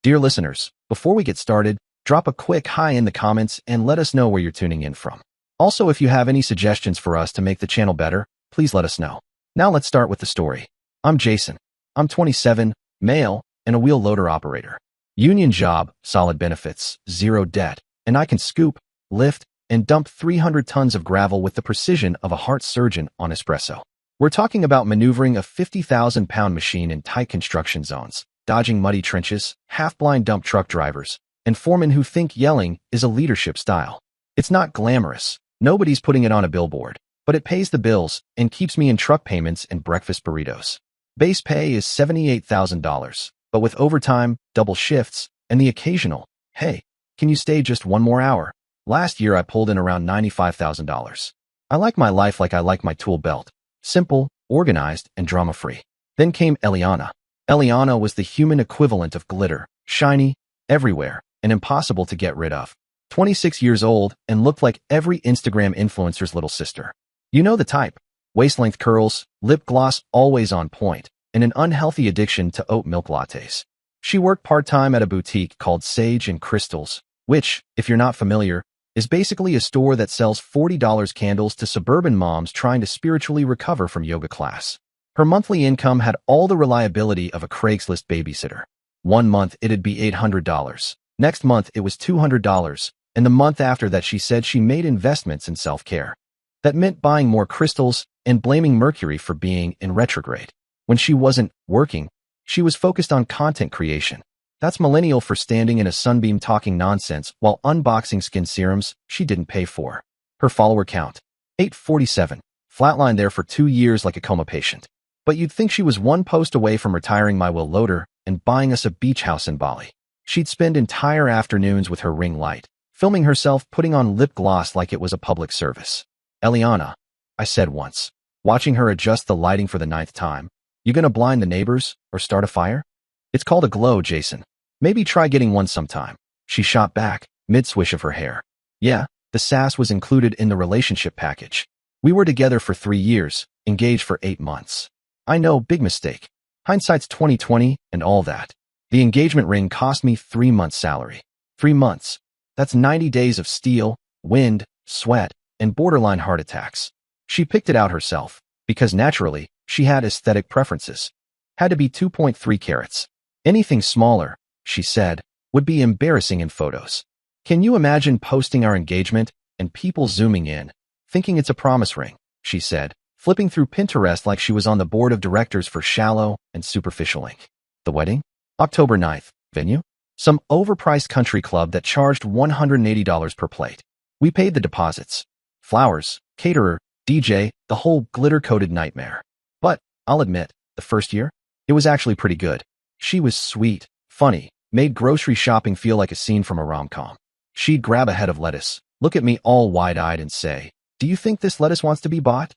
Dear listeners, before we get started, drop a quick hi in the comments and let us know where you're tuning in from. Also, if you have any suggestions for us to make the channel better, please let us know. Now let's start with the story. I'm Jason. I'm 27, male, and a wheel loader operator. Union job, solid benefits, zero debt, and I can scoop, lift, and dump 300 tons of gravel with the precision of a heart surgeon on espresso. We're talking about maneuvering a 50,000-pound machine in tight construction zones, dodging muddy trenches, half-blind dump truck drivers, and foremen who think yelling is a leadership style. It's not glamorous. Nobody's putting it on a billboard, but it pays the bills and keeps me in truck payments and breakfast burritos. Base pay is $78,000, but with overtime, double shifts, and the occasional, hey, can you stay just one more hour? Last year, I pulled in around $95,000. I like my life like I like my tool belt. Simple, organized, and drama-free. Then came Eliana. Eliana was the human equivalent of glitter, shiny, everywhere, and impossible to get rid of. 26 years old and looked like every Instagram influencer's little sister. You know the type. Waist-length curls, lip gloss always on point, and an unhealthy addiction to oat milk lattes. She worked part-time at a boutique called Sage and Crystals, which, if you're not familiar, is basically a store that sells $40 candles to suburban moms trying to spiritually recover from yoga class. Her monthly income had all the reliability of a Craigslist babysitter. One month it'd be $800. Next month it was $200, and the month after that she said she made investments in self-care. That meant buying more crystals and blaming Mercury for being in retrograde. When she wasn't working, she was focused on content creation. That's millennial for standing in a sunbeam talking nonsense while unboxing skin serums she didn't pay for. Her follower count, 847, flatlined there for 2 years like a coma patient. But you'd think she was one post away from retiring my wheel loader and buying us a beach house in Bali. She'd spend entire afternoons with her ring light, filming herself putting on lip gloss like it was a public service. Eliana, I said once, watching her adjust the lighting for the 9th time, you gonna blind the neighbors or start a fire? It's called a glow, Jason. Maybe try getting one sometime. She shot back, mid-swish of her hair. Yeah, the sass was included in the relationship package. We were together for 3 years, engaged for 8 months. I know, big mistake. Hindsight's 20/20 and all that. The engagement ring cost me 3 months' salary. 3 months. That's 90 days of steel, wind, sweat, and borderline heart attacks. She picked it out herself, because naturally, she had aesthetic preferences. Had to be 2.3 carats. Anything smaller, she said, would be embarrassing in photos. Can you imagine posting our engagement and people zooming in, thinking it's a promise ring, she said, flipping through Pinterest like she was on the board of directors for Shallow and Superficial Inc. The wedding? October 9th. Venue? Some overpriced country club that charged $180 per plate. We paid the deposits. Flowers, caterer, DJ, the whole glitter-coated nightmare. But, I'll admit, the first year, it was actually pretty good. She was sweet, funny, made grocery shopping feel like a scene from a rom-com. She'd grab a head of lettuce, look at me all wide-eyed and say, "Do you think this lettuce wants to be bought?"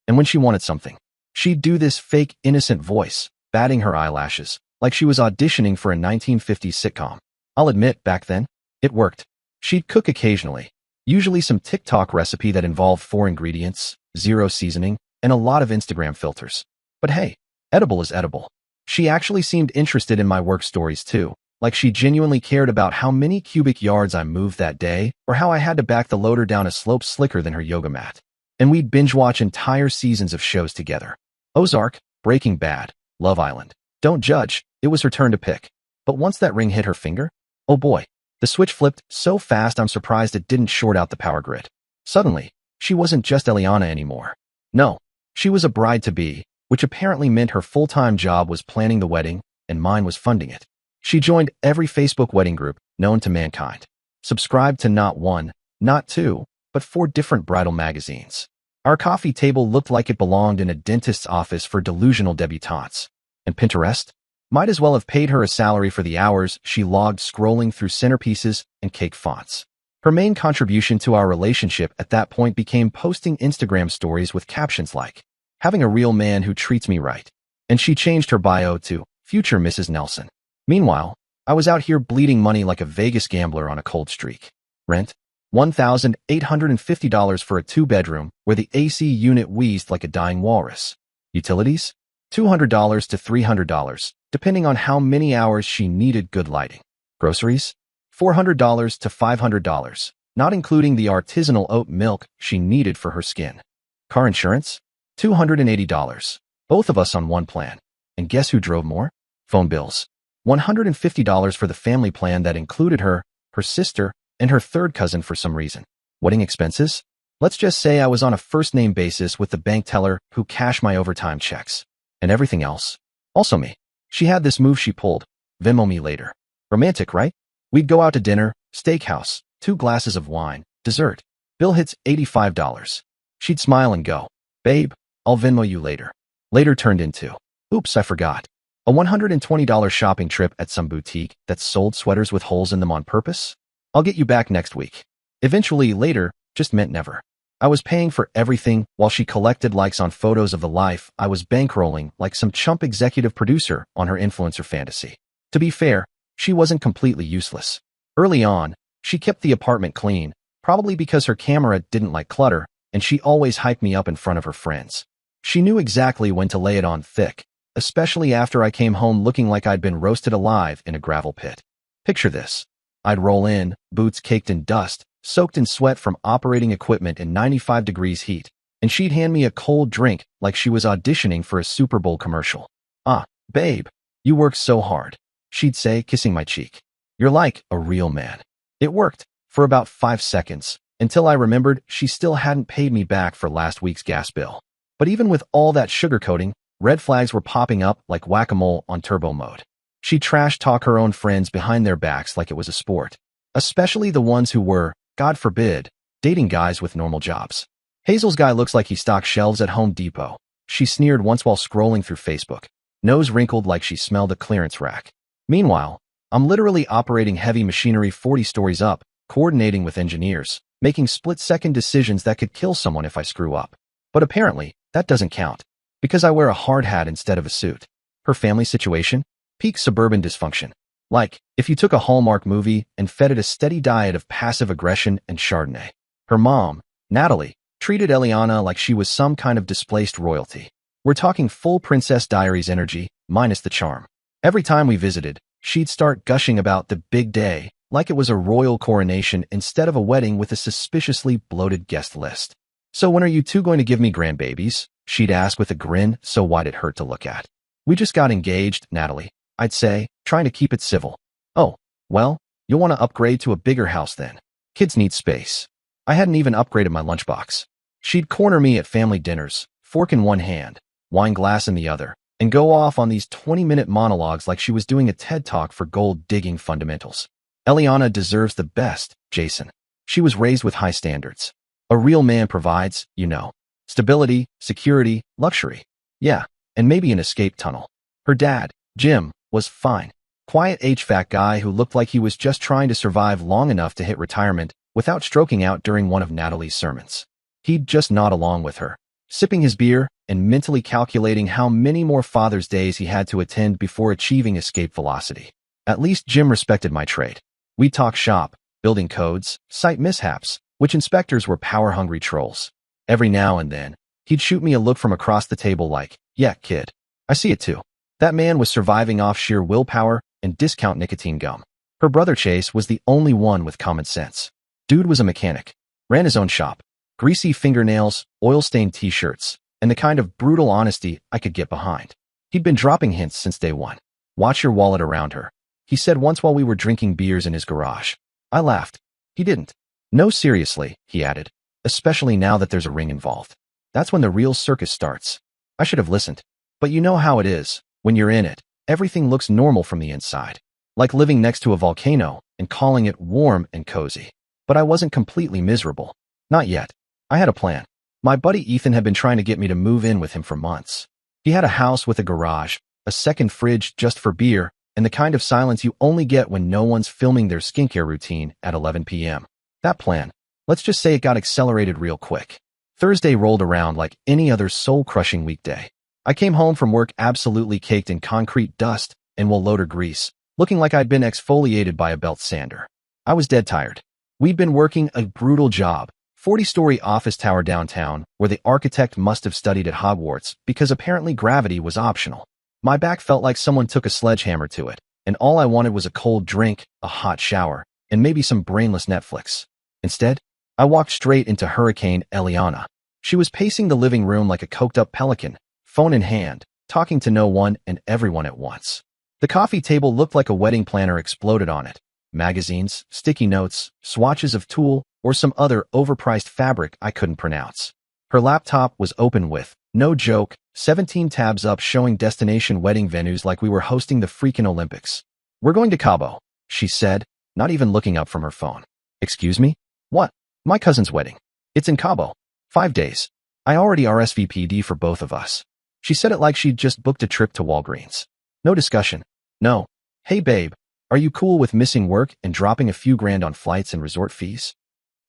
And when she wanted something, she'd do this fake, innocent voice, batting her eyelashes, like she was auditioning for a 1950s sitcom. I'll admit, back then, it worked. She'd cook occasionally, usually some TikTok recipe that involved 4 ingredients, 0 seasoning, and a lot of Instagram filters. But hey, edible is edible. She actually seemed interested in my work stories too, like she genuinely cared about how many cubic yards I moved that day or how I had to back the loader down a slope slicker than her yoga mat. And we'd binge-watch entire seasons of shows together. Ozark, Breaking Bad, Love Island. Don't judge, it was her turn to pick. But once that ring hit her finger, oh boy, the switch flipped so fast I'm surprised it didn't short out the power grid. Suddenly, she wasn't just Eliana anymore. No, she was a bride-to-be, which apparently meant her full-time job was planning the wedding, and mine was funding it. She joined every Facebook wedding group known to mankind. Subscribed to not 1, not 2, but 4 different bridal magazines. Our coffee table looked like it belonged in a dentist's office for delusional debutantes. And Pinterest? Might as well have paid her a salary for the hours she logged scrolling through centerpieces and cake fonts. Her main contribution to our relationship at that point became posting Instagram stories with captions like, "Having a real man who treats me right." And she changed her bio to, "Future Mrs. Nelson." Meanwhile, I was out here bleeding money like a Vegas gambler on a cold streak. Rent? $1,850 for a 2-bedroom where the AC unit wheezed like a dying walrus. Utilities? $200 to $300, depending on how many hours she needed good lighting. Groceries? $400 to $500, not including the artisanal oat milk she needed for her skin. Car insurance? $280. Both of us on one plan. And guess who drove more? Phone bills. $150 for the family plan that included her sister, and her third cousin for some reason. Wedding expenses? Let's just say I was on a first-name basis with the bank teller who cashed my overtime checks. And everything else? Also me. She had this move she pulled. Venmo me later. Romantic, right? We'd go out to dinner, steakhouse, 2 glasses of wine, dessert. Bill hits $85. She'd smile and go, "Babe, I'll Venmo you later." Later turned into, "Oops, I forgot." A $120 shopping trip at some boutique that sold sweaters with holes in them on purpose? "I'll get you back next week." Eventually, later just meant never. I was paying for everything while she collected likes on photos of the life I was bankrolling like some chump executive producer on her influencer fantasy. To be fair, she wasn't completely useless. Early on, she kept the apartment clean, probably because her camera didn't like clutter, and she always hyped me up in front of her friends. She knew exactly when to lay it on thick, especially after I came home looking like I'd been roasted alive in a gravel pit. Picture this. I'd roll in, boots caked in dust, soaked in sweat from operating equipment in 95 degrees heat, and she'd hand me a cold drink like she was auditioning for a Super Bowl commercial. "Ah, babe, you work so hard," she'd say, kissing my cheek. "You're like a real man." It worked for about 5 seconds, until I remembered she still hadn't paid me back for last week's gas bill. But even with all that sugarcoating, red flags were popping up like whack-a-mole on turbo mode. She trash-talk her own friends behind their backs like it was a sport, especially the ones who were, God forbid, dating guys with normal jobs. "Hazel's guy looks like he stocks shelves at Home Depot," she sneered once while scrolling through Facebook, nose wrinkled like she smelled a clearance rack. Meanwhile, I'm literally operating heavy machinery 40 stories up, coordinating with engineers, making split-second decisions that could kill someone if I screw up. But apparently, that doesn't count, because I wear a hard hat instead of a suit. Her family situation? Peak suburban dysfunction. Like, if you took a Hallmark movie and fed it a steady diet of passive aggression and Chardonnay. Her mom, Natalie, treated Eliana like she was some kind of displaced royalty. We're talking full Princess Diaries energy, minus the charm. Every time we visited, she'd start gushing about the big day, like it was a royal coronation instead of a wedding with a suspiciously bloated guest list. "So when are you two going to give me grandbabies?" she'd ask with a grin so wide it hurt to look at. "We just got engaged, Natalie," I'd say, trying to keep it civil. "Oh, well, you'll want to upgrade to a bigger house then. Kids need space." I hadn't even upgraded my lunchbox. She'd corner me at family dinners, fork in one hand, wine glass in the other, and go off on these 20-minute monologues like she was doing a TED Talk for gold-digging fundamentals. "Eliana deserves the best, Jason. She was raised with high standards. A real man provides, you know, stability, security, luxury. Yeah, and maybe an escape tunnel." Her dad, Jim, was fine. Quiet HVAC guy who looked like he was just trying to survive long enough to hit retirement without stroking out during one of Natalie's sermons. He'd just nod along with her, sipping his beer and mentally calculating how many more Father's Days he had to attend before achieving escape velocity. At least Jim respected my trade. We'd talk shop, building codes, site mishaps, which inspectors were power-hungry trolls. Every now and then, he'd shoot me a look from across the table like, "Yeah, kid, I see it too." That man was surviving off sheer willpower and discount nicotine gum. Her brother Chase was the only one with common sense. Dude was a mechanic, ran his own shop, greasy fingernails, oil-stained t-shirts, and the kind of brutal honesty I could get behind. He'd been dropping hints since day one. "Watch your wallet around her," he said once while we were drinking beers in his garage. I laughed. He didn't. "No, seriously," he added, "especially now that there's a ring involved. That's when the real circus starts." I should have listened. But you know how it is. When you're in it, everything looks normal from the inside. Like living next to a volcano and calling it warm and cozy. But I wasn't completely miserable. Not yet. I had a plan. My buddy Ethan had been trying to get me to move in with him for months. He had a house with a garage, a second fridge just for beer, and the kind of silence you only get when no one's filming their skincare routine at 11 p.m. That plan, let's just say it got accelerated real quick. Thursday rolled around like any other soul-crushing weekday. I came home from work absolutely caked in concrete dust and loader grease, looking like I'd been exfoliated by a belt sander. I was dead tired. We'd been working a brutal job, 40-story office tower downtown, where the architect must have studied at Hogwarts because apparently gravity was optional. My back felt like someone took a sledgehammer to it, and all I wanted was a cold drink, a hot shower, and maybe some brainless Netflix. Instead, I walked straight into Hurricane Eliana. She was pacing the living room like a coked-up pelican, phone in hand, talking to no one and everyone at once. The coffee table looked like a wedding planner exploded on it. Magazines, sticky notes, swatches of tulle, or some other overpriced fabric I couldn't pronounce. Her laptop was open with, no joke, 17 tabs up showing destination wedding venues like we were hosting the freaking Olympics. "We're going to Cabo," she said, not even looking up from her phone. "Excuse me? What?" "My cousin's wedding. It's in Cabo. 5 days. I already RSVP'd for both of us." She said it like she'd just booked a trip to Walgreens. No discussion. No. "Hey babe, are you cool with missing work and dropping a few grand on flights and resort fees?"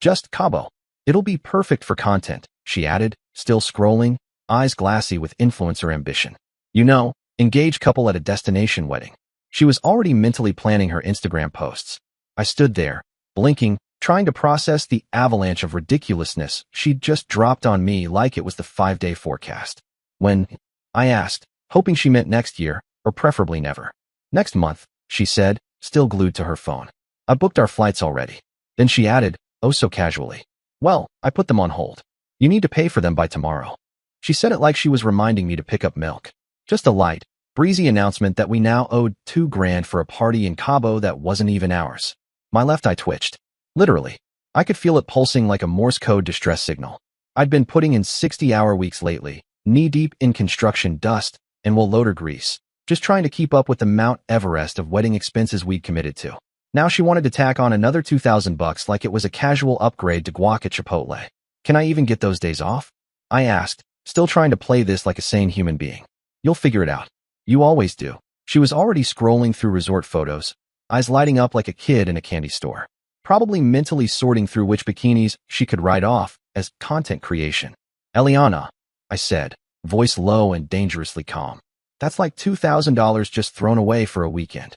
"Just Cabo. It'll be perfect for content," she added, still scrolling, eyes glassy with influencer ambition. "You know, engaged couple at a destination wedding." She was already mentally planning her Instagram posts. I stood there, blinking, trying to process the avalanche of ridiculousness she'd just dropped on me like it was the 5-day forecast. "When?" I asked, hoping she meant next year, or preferably never. "Next month," she said, still glued to her phone. "I booked our flights already." Then she added, oh so casually, "Well, I put them on hold. You need to pay for them by tomorrow." She said it like she was reminding me to pick up milk. Just a light, breezy announcement that we now owed $2,000 for a party in Cabo that wasn't even ours. My left eye twitched. Literally. I could feel it pulsing like a Morse code distress signal. I'd been putting in 60-hour weeks lately, knee-deep in construction dust and wool loader grease, just trying to keep up with the Mount Everest of wedding expenses we'd committed to. Now she wanted to tack on another $2,000 like it was a casual upgrade to guac at Chipotle. "Can I even get those days off?" I asked, still trying to play this like a sane human being. "You'll figure it out. You always do." She was already scrolling through resort photos, eyes lighting up like a kid in a candy store, probably mentally sorting through which bikinis she could write off as content creation. "Eliana," I said, voice low and dangerously calm. "That's like $2,000 just thrown away for a weekend."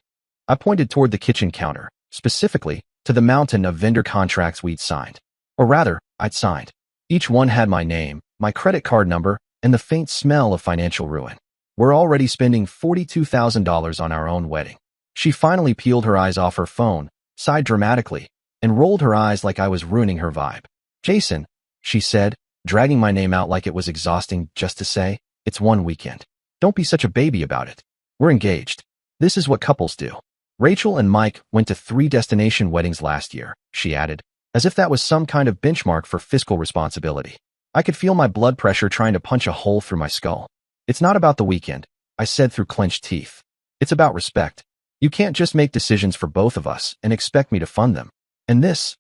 I pointed toward the kitchen counter, specifically to the mountain of vendor contracts we'd signed. Or rather, I'd signed. Each one had my name, my credit card number, and the faint smell of financial ruin. "We're already spending $42,000 on our own wedding." She finally peeled her eyes off her phone, sighed dramatically, and rolled her eyes like I was ruining her vibe. "Jason," she said, dragging my name out like it was exhausting just to say, "It's one weekend. Don't be such a baby about it. We're engaged. This is what couples do." "Rachel and Mike went to 3 destination weddings last year," she added, as if that was some kind of benchmark for fiscal responsibility. I could feel my blood pressure trying to punch a hole through my skull. "It's not about the weekend," I said through clenched teeth. "It's about respect. You can't just make decisions for both of us and expect me to fund them." And this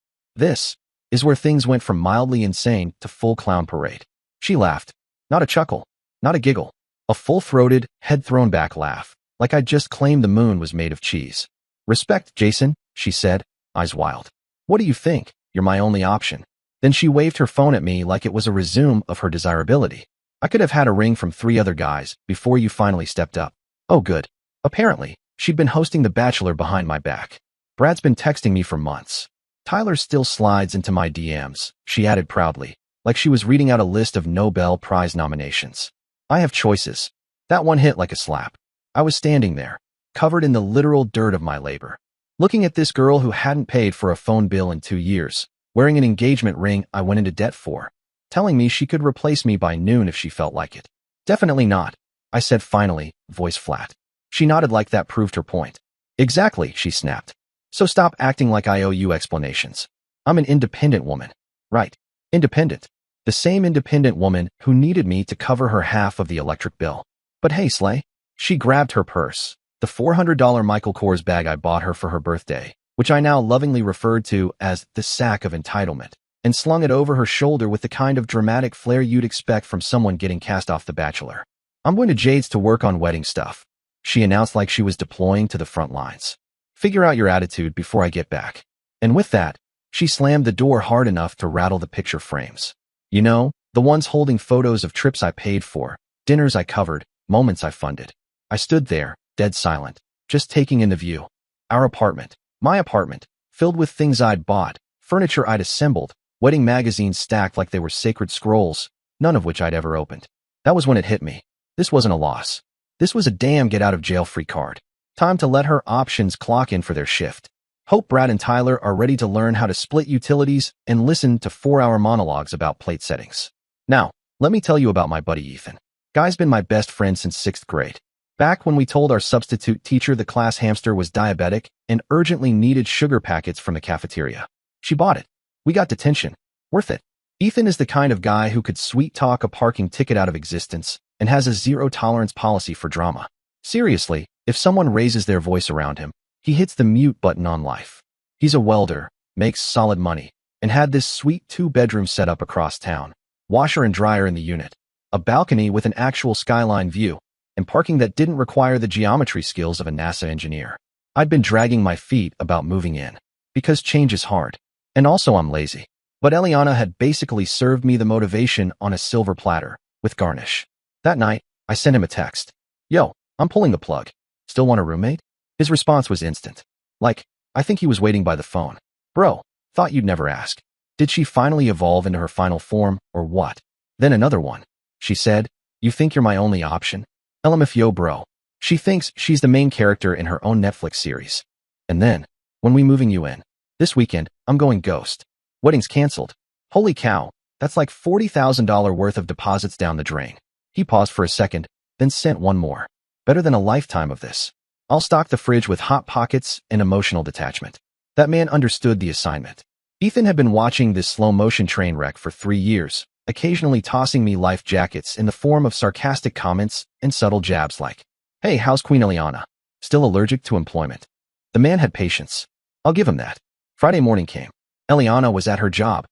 is where things went from mildly insane to full clown parade. She laughed. Not a chuckle, not a giggle. A full-throated, head-thrown-back laugh, like I'd just claimed the moon was made of cheese. "Respect, Jason," she said, eyes wild. "What do you think? You're my only option." Then she waved her phone at me like it was a resume of her desirability. "I could have had a ring from 3 other guys before you finally stepped up." Oh good. Apparently, she'd been hosting The Bachelor behind my back. "Brad's been texting me for months. Tyler still slides into my DMs," she added proudly, like she was reading out a list of Nobel Prize nominations. "I have choices." That one hit like a slap. I was standing there, covered in the literal dirt of my labor, looking at this girl who hadn't paid for a phone bill in 2 years, wearing an engagement ring I went into debt for, telling me she could replace me by noon if she felt like it. "Definitely not," I said finally, voice flat. She nodded like that proved her point. "Exactly," she snapped. "So stop acting like I owe you explanations. I'm an independent woman." "Right. Independent. The same independent woman who needed me to cover her half of the electric bill. But hey, Slay." She grabbed her purse, the $400 Michael Kors bag I bought her for her birthday, which I now lovingly referred to as the sack of entitlement, and slung it over her shoulder with the kind of dramatic flair you'd expect from someone getting cast off The Bachelor. "I'm going to Jade's to work on wedding stuff," she announced like she was deploying to the front lines. "Figure out your attitude before I get back." And with that, she slammed the door hard enough to rattle the picture frames. You know, the ones holding photos of trips I paid for, dinners I covered, moments I funded. I stood there, dead silent, just taking in the view. Our apartment, my apartment, filled with things I'd bought, furniture I'd assembled, wedding magazines stacked like they were sacred scrolls, none of which I'd ever opened. That was when it hit me. This wasn't a loss. This was a damn get-out-of-jail-free card. Time to let her options clock in for their shift. Hope Brad and Tyler are ready to learn how to split utilities and listen to 4-hour monologues about plate settings. Now, let me tell you about my buddy Ethan. Guy's been my best friend since 6th grade. Back when we told our substitute teacher the class hamster was diabetic and urgently needed sugar packets from the cafeteria. She bought it. We got detention. Worth it. Ethan is the kind of guy who could sweet-talk a parking ticket out of existence and has a zero-tolerance policy for drama. Seriously, if someone raises their voice around him, he hits the mute button on life. He's a welder, makes solid money, and had this sweet 2-bedroom setup across town. Washer and dryer in the unit, a balcony with an actual skyline view, and parking that didn't require the geometry skills of a NASA engineer. I'd been dragging my feet about moving in, because change is hard. And also I'm lazy. But Eliana had basically served me the motivation on a silver platter, with garnish. That night, I sent him a text. Yo, I'm pulling the plug. Still want a roommate? His response was instant. Like, I think he was waiting by the phone. Bro, thought you'd never ask. Did she finally evolve into her final form, or what? Then another one. She said, you think you're my only option? LMFAO bro. She thinks she's the main character in her own Netflix series. And then, when we moving you in? This weekend, I'm going ghost. Wedding's canceled. Holy cow, that's like $40,000 worth of deposits down the drain. He paused for a second, then sent one more. Better than a lifetime of this. I'll stock the fridge with hot pockets and emotional detachment. That man understood the assignment. Ethan had been watching this slow-motion train wreck for 3 years, occasionally tossing me life jackets in the form of sarcastic comments and subtle jabs like, hey, how's Queen Eliana? Still allergic to employment? The man had patience. I'll give him that. Friday morning came. Eliana was at her job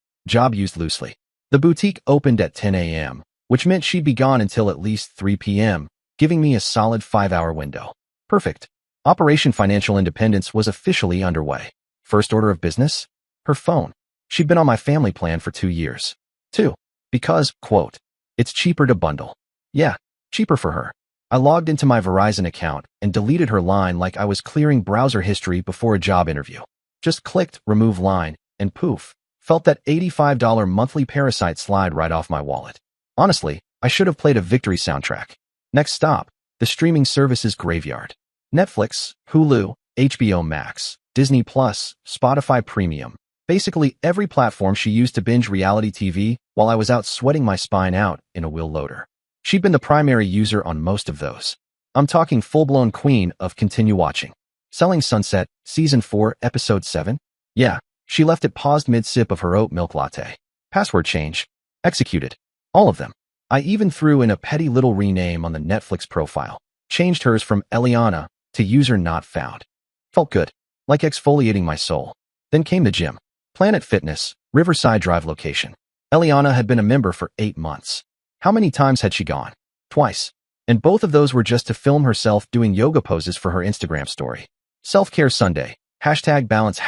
used loosely. The boutique opened at 10 a.m., which meant she'd be gone until at least 3 p.m., giving me a solid 5-hour window. Perfect. Operation Financial Independence was officially underway. First order of business? Her phone. She'd been on my family plan for 2 years. 2. Because, quote, it's cheaper to bundle. Yeah, cheaper for her. I logged into my Verizon account and deleted her line like I was clearing browser history before a job interview. Just clicked remove line, and poof, felt that $85 monthly parasite slide right off my wallet. Honestly, I should have played a victory soundtrack. Next stop, the streaming services graveyard. Netflix, Hulu, HBO Max, Disney Plus, Spotify Premium. Basically every platform she used to binge reality TV while I was out sweating my spine out in a wheel loader. She'd been the primary user on most of those. I'm talking full-blown queen of continue watching. Selling Sunset, Season 4, Episode 7? Yeah, she left it paused mid-sip of her oat milk latte. Password change. Executed. All of them. I even threw in a petty little rename on the Netflix profile. Changed hers from Eliana to user not found. Felt good. Like exfoliating my soul. Then came the gym. Planet Fitness, Riverside Drive location. Eliana had been a member for 8 months. How many times had she gone? Twice. And both of those were just to film herself doing yoga poses for her Instagram story. Self-care Sunday. #balance,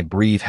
#breathe,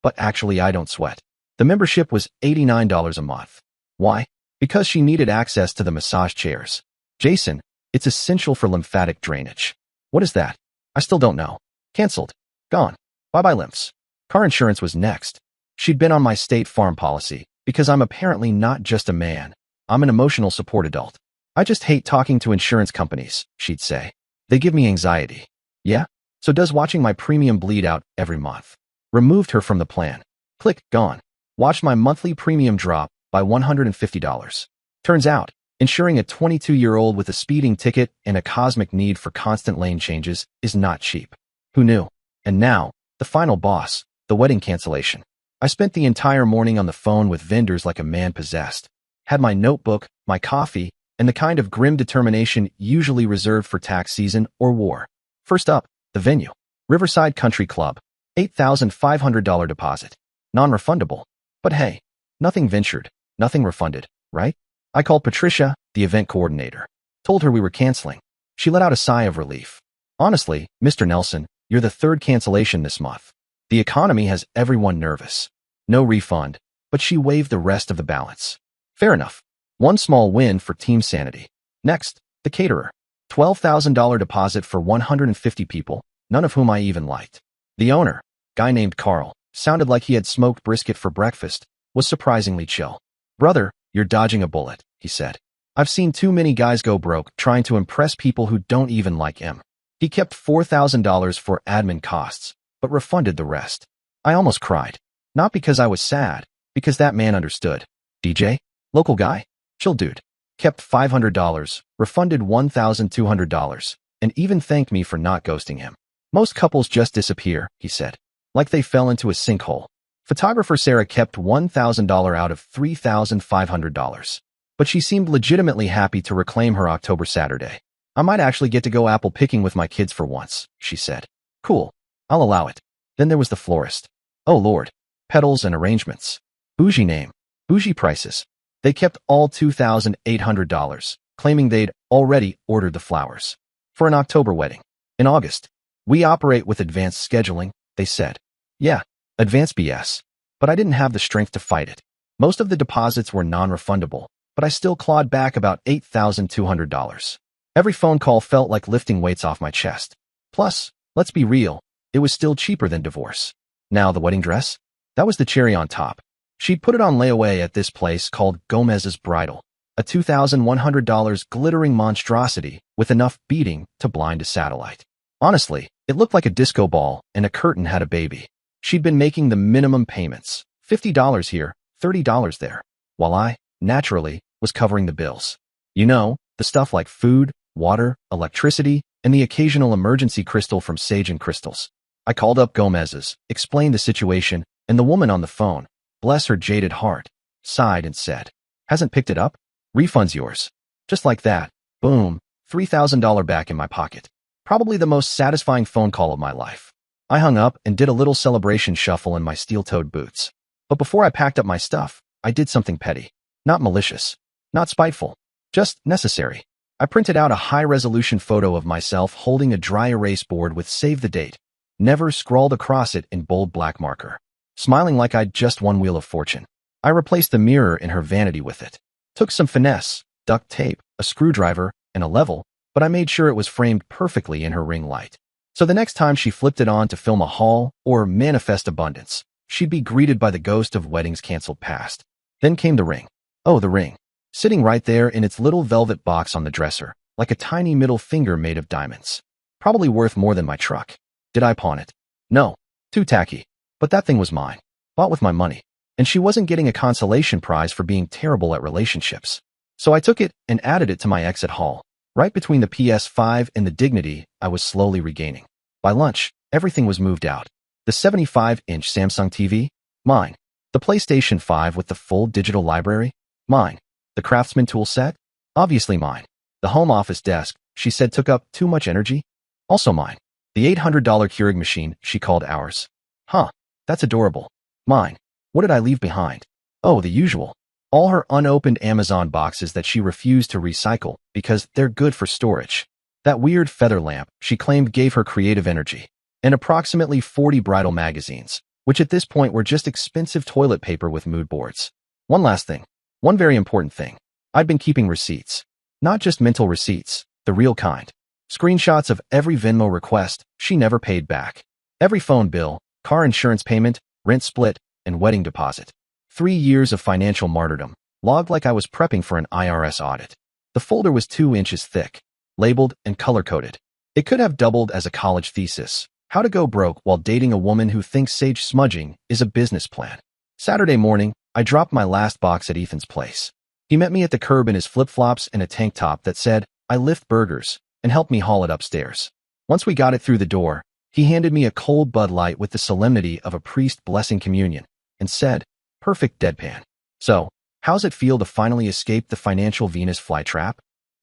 but actually I don't sweat. The membership was $89 a month. Why? Because she needed access to the massage chairs. Jason, it's essential for lymphatic drainage. What is that? I still don't know. Cancelled. Gone. Bye-bye lymphs. Car insurance was next. She'd been on my State Farm policy, because I'm apparently not just a man. I'm an emotional support adult. I just hate talking to insurance companies, she'd say. They give me anxiety. Yeah? So does watching my premium bleed out every month. Removed her from the plan. Click, gone. Watched my monthly premium drop by $150. Turns out, insuring a 22-year-old with a speeding ticket and a cosmic need for constant lane changes is not cheap. Who knew? And now, the final boss, the wedding cancellation. I spent the entire morning on the phone with vendors like a man possessed. Had my notebook, my coffee, and the kind of grim determination usually reserved for tax season or war. First up, the venue. Riverside Country Club. $8,500 deposit. Non-refundable. But hey, nothing ventured, nothing refunded, right? I called Patricia, the event coordinator. Told her we were canceling. She let out a sigh of relief. Honestly, Mr. Nelson, you're the 3rd cancellation this month. The economy has everyone nervous. No refund, but she waived the rest of the balance. Fair enough. One small win for team sanity. Next, the caterer. $12,000 deposit for 150 people, none of whom I even liked. The owner, guy named Carl, sounded like he had smoked brisket for breakfast, was surprisingly chill. Brother, you're dodging a bullet, he said. I've seen too many guys go broke trying to impress people who don't even like him. He kept $4,000 for admin costs, but refunded the rest. I almost cried. Not because I was sad, because that man understood. DJ? Local guy? Chill dude. Kept $500, refunded $1,200, and even thanked me for not ghosting him. Most couples just disappear, he said, like they fell into a sinkhole. Photographer Sarah kept $1,000 out of $3,500, but she seemed legitimately happy to reclaim her October Saturday. I might actually get to go apple picking with my kids for once, she said. Cool. I'll allow it. Then there was the florist. Oh Lord. Petals and arrangements. Bougie name. Bougie prices. They kept all $2,800, claiming they'd already ordered the flowers for an October wedding. In August, we operate with advanced scheduling, they said. Yeah, advanced BS. But I didn't have the strength to fight it. Most of the deposits were non-refundable, but I still clawed back about $8,200. Every phone call felt like lifting weights off my chest. Plus, let's be real, it was still cheaper than divorce. Now the wedding dress? That was the cherry on top. She'd put it on layaway at this place called Gomez's Bridal, a $2,100 glittering monstrosity with enough beading to blind a satellite. Honestly, it looked like a disco ball and a curtain had a baby. She'd been making the minimum payments, $50 here, $30 there, while I, naturally, was covering the bills. You know, the stuff like food, water, electricity, and the occasional emergency crystal from Sage and Crystals. I called up Gomez's, explained the situation, and the woman on the phone, bless her jaded heart, sighed and said, hasn't picked it up? Refund's yours. Just like that, boom, $3,000 back in my pocket. Probably the most satisfying phone call of my life. I hung up and did a little celebration shuffle in my steel-toed boots. But before I packed up my stuff, I did something petty. Not malicious. Not spiteful. Just necessary. I printed out a high-resolution photo of myself holding a dry erase board with save the date, never scrawled across it in bold black marker. Smiling like I'd just won Wheel of Fortune. I replaced the mirror in her vanity with it. Took some finesse, duct tape, a screwdriver, and a level, but I made sure it was framed perfectly in her ring light. So the next time she flipped it on to film a haul or manifest abundance, she'd be greeted by the ghost of weddings canceled past. Then came the ring. Oh, the ring. Sitting right there in its little velvet box on the dresser, like a tiny middle finger made of diamonds. Probably worth more than my truck. Did I pawn it? No. Too tacky. But that thing was mine. Bought with my money. And she wasn't getting a consolation prize for being terrible at relationships. So I took it and added it to my exit haul. Right between the PS5 and the dignity I was slowly regaining. By lunch, everything was moved out. The 75-inch Samsung TV? Mine. The PlayStation 5 with the full digital library? Mine. The Craftsman tool set? Obviously mine. The home office desk, she said took up too much energy? Also mine. The $800 Keurig machine she called ours. Huh. That's adorable. Mine. What did I leave behind? Oh, the usual. All her unopened Amazon boxes that she refused to recycle because they're good for storage. That weird feather lamp she claimed gave her creative energy. And approximately 40 bridal magazines, which at this point were just expensive toilet paper with mood boards. One last thing. One very important thing. I'd been keeping receipts. Not just mental receipts, the real kind. Screenshots of every Venmo request she never paid back. Every phone bill, car insurance payment, rent split, and wedding deposit. 3 years of financial martyrdom, logged like I was prepping for an IRS audit. The folder was 2 inches thick, labeled and color-coded. It could have doubled as a college thesis. How to go broke while dating a woman who thinks sage smudging is a business plan. Saturday morning, I dropped my last box at Ethan's place. He met me at the curb in his flip-flops and a tank top that said, I lift burgers, and helped me haul it upstairs. Once we got it through the door, he handed me a cold Bud Light with the solemnity of a priest blessing communion, and said, perfect deadpan. So, how's it feel to finally escape the financial Venus flytrap?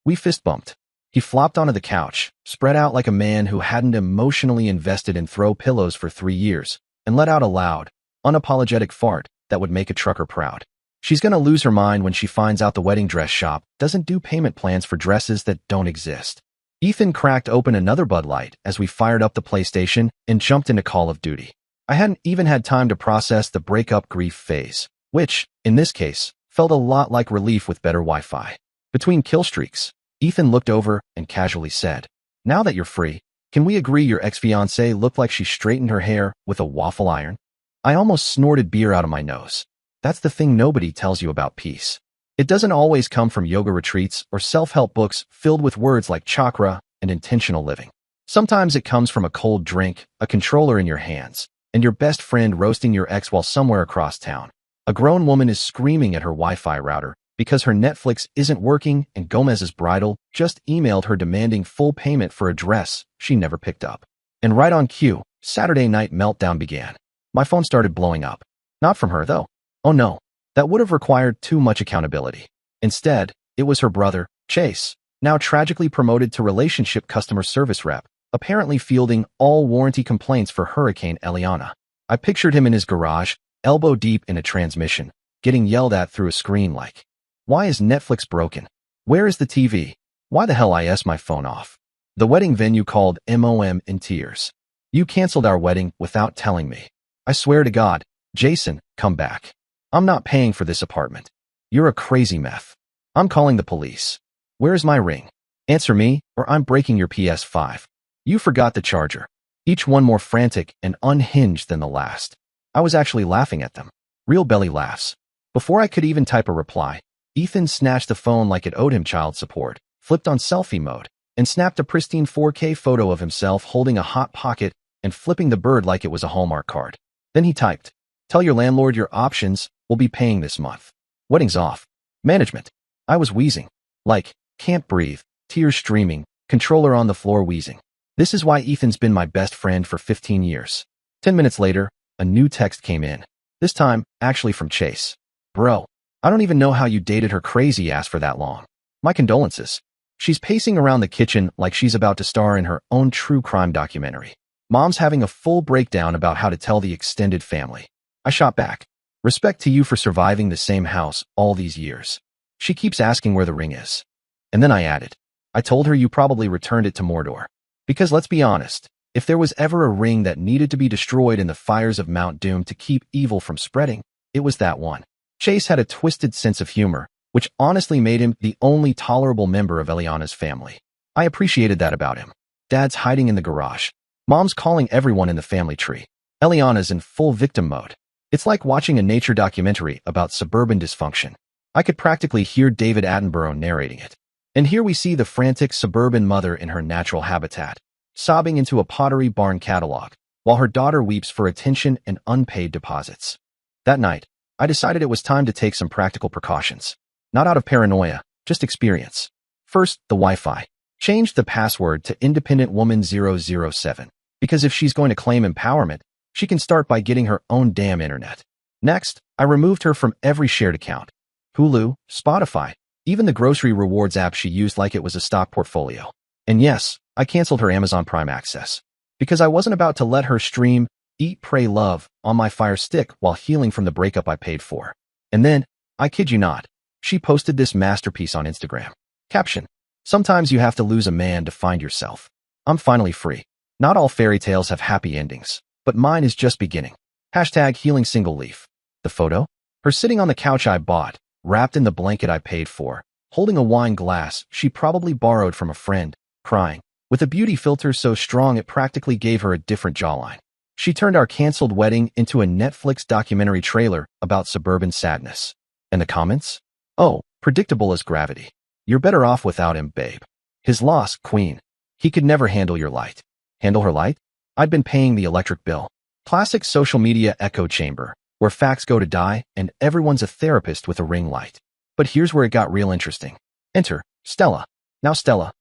We fist bumped. He flopped onto the couch, spread out like a man who hadn't emotionally invested in throw pillows for 3 years, and let out a loud, unapologetic fart that would make a trucker proud. She's gonna lose her mind when she finds out the wedding dress shop doesn't do payment plans for dresses that don't exist. Ethan cracked open another Bud Light as we fired up the PlayStation and jumped into Call of Duty. I hadn't even had time to process the breakup grief phase, which, in this case, felt a lot like relief with better Wi-Fi. Between kill streaks, Ethan looked over and casually said, now that you're free, can we agree your ex-fiancé looked like she straightened her hair with a waffle iron? I almost snorted beer out of my nose. That's the thing nobody tells you about peace. It doesn't always come from yoga retreats or self-help books filled with words like chakra and intentional living. Sometimes it comes from a cold drink, a controller in your hands, and your best friend roasting your ex while somewhere across town. A grown woman is screaming at her Wi-Fi router because her Netflix isn't working, and Gomez's bridal just emailed her demanding full payment for a dress she never picked up. And right on cue, Saturday night meltdown began. My phone started blowing up. Not from her, though. Oh no, that would have required too much accountability. Instead, it was her brother, Chase, now tragically promoted to relationship customer service rep, apparently fielding all warranty complaints for Hurricane Eliana. I pictured him in his garage, elbow deep in a transmission, getting yelled at through a screen like, "Why is Netflix broken? Where is the TV? Why the hell is my phone off?" The wedding venue called MOM in tears. "You canceled our wedding without telling me. I swear to God, Jason, come back. I'm not paying for this apartment. You're a crazy meth. I'm calling the police. Where's my ring? Answer me, or I'm breaking your PS5. You forgot the charger." Each one more frantic and unhinged than the last. I was actually laughing at them. Real belly laughs. Before I could even type a reply, Ethan snatched the phone like it owed him child support, flipped on selfie mode, and snapped a pristine 4K photo of himself holding a Hot Pocket and flipping the bird like it was a Hallmark card. Then he typed, "Tell your landlord your options, we'll be paying this month. Wedding's off. Management." I was wheezing. Like, can't breathe, tears streaming, controller on the floor wheezing. This is why Ethan's been my best friend for 15 years. 10 minutes later, a new text came in. This time, actually from Chase. "Bro, I don't even know how you dated her crazy ass for that long. My condolences." She's pacing around the kitchen like she's about to star in her own true crime documentary. Mom's having a full breakdown about how to tell the extended family. I shot back. "Respect to you for surviving the same house all these years." She keeps asking where the ring is. And then I added, "I told her you probably returned it to Mordor. Because let's be honest, if there was ever a ring that needed to be destroyed in the fires of Mount Doom to keep evil from spreading, it was that one." Chase had a twisted sense of humor, which honestly made him the only tolerable member of Eliana's family. I appreciated that about him. Dad's hiding in the garage. Mom's calling everyone in the family tree. Eliana's in full victim mode. It's like watching a nature documentary about suburban dysfunction. I could practically hear David Attenborough narrating it. And here we see the frantic suburban mother in her natural habitat, sobbing into a Pottery Barn catalog, while her daughter weeps for attention and unpaid deposits. That night, I decided it was time to take some practical precautions. Not out of paranoia, just experience. First, the Wi-Fi. Changed the password to Independent Woman 007, because if she's going to claim empowerment, she can start by getting her own damn internet. Next, I removed her from every shared account. Hulu, Spotify, even the grocery rewards app she used like it was a stock portfolio. And yes, I canceled her Amazon Prime access. Because I wasn't about to let her stream Eat, Pray, Love on my Fire Stick while healing from the breakup I paid for. And then, I kid you not, she posted this masterpiece on Instagram. Caption: "Sometimes you have to lose a man to find yourself. I'm finally free. Not all fairy tales have happy endings, but mine is just beginning. Hashtag healing single leaf." The photo? Her sitting on the couch I bought, wrapped in the blanket I paid for, holding a wine glass she probably borrowed from a friend, crying, with a beauty filter so strong it practically gave her a different jawline. She turned our canceled wedding into a Netflix documentary trailer about suburban sadness. And the comments? "Oh, predictable as gravity. You're better off without him, babe. His loss, queen. He could never handle your light." Handle her light? I'd been paying the electric bill. Classic social media echo chamber, where facts go to die and everyone's a therapist with a ring light. But here's where it got real interesting. Enter Stella. Now Stella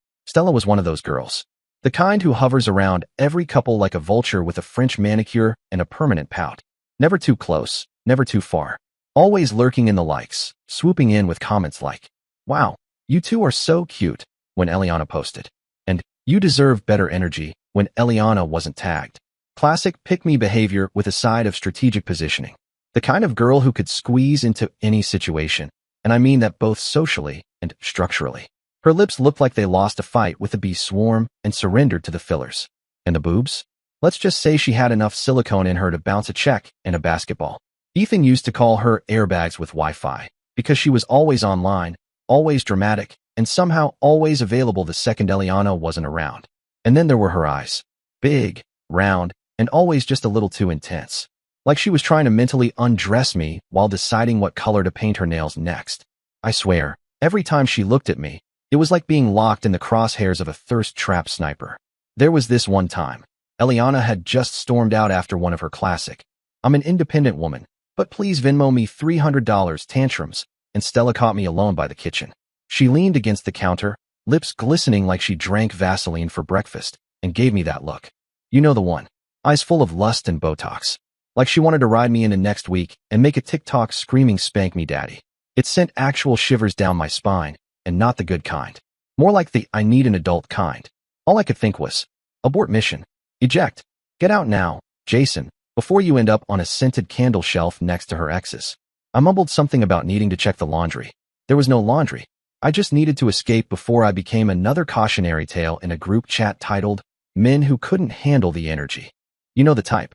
was one of those girls. The kind who hovers around every couple like a vulture with a French manicure and a permanent pout. Never too close, never too far. Always lurking in the likes, swooping in with comments like, "Wow, you two are so cute," when Eliana posted. And "You deserve better energy," when Eliana wasn't tagged. Classic pick-me behavior with a side of strategic positioning. The kind of girl who could squeeze into any situation, and I mean that both socially and structurally. Her lips looked like they lost a fight with a bee swarm and surrendered to the fillers. And the boobs? Let's just say she had enough silicone in her to bounce a check and a basketball. Ethan used to call her airbags with Wi-Fi, because she was always online, always dramatic, and somehow always available the second Eliana wasn't around. And then there were her eyes. Big, round, and always just a little too intense. Like she was trying to mentally undress me while deciding what color to paint her nails next. I swear, every time she looked at me, it was like being locked in the crosshairs of a thirst-trap sniper. There was this one time. Eliana had just stormed out after one of her classic, "I'm an independent woman, but please Venmo me $300 tantrums," and Stella caught me alone by the kitchen. She leaned against the counter, lips glistening like she drank Vaseline for breakfast, and gave me that look. You know the one. Eyes full of lust and Botox. Like she wanted to ride me into next week and make a TikTok screaming "Spank me, daddy." It sent actual shivers down my spine, and not the good kind. More like the "I need an adult" kind. All I could think was, abort mission. Eject. Get out now, Jason, before you end up on a scented candle shelf next to her exes. I mumbled something about needing to check the laundry. There was no laundry. I just needed to escape before I became another cautionary tale in a group chat titled, "Men Who Couldn't Handle the Energy." You know the type.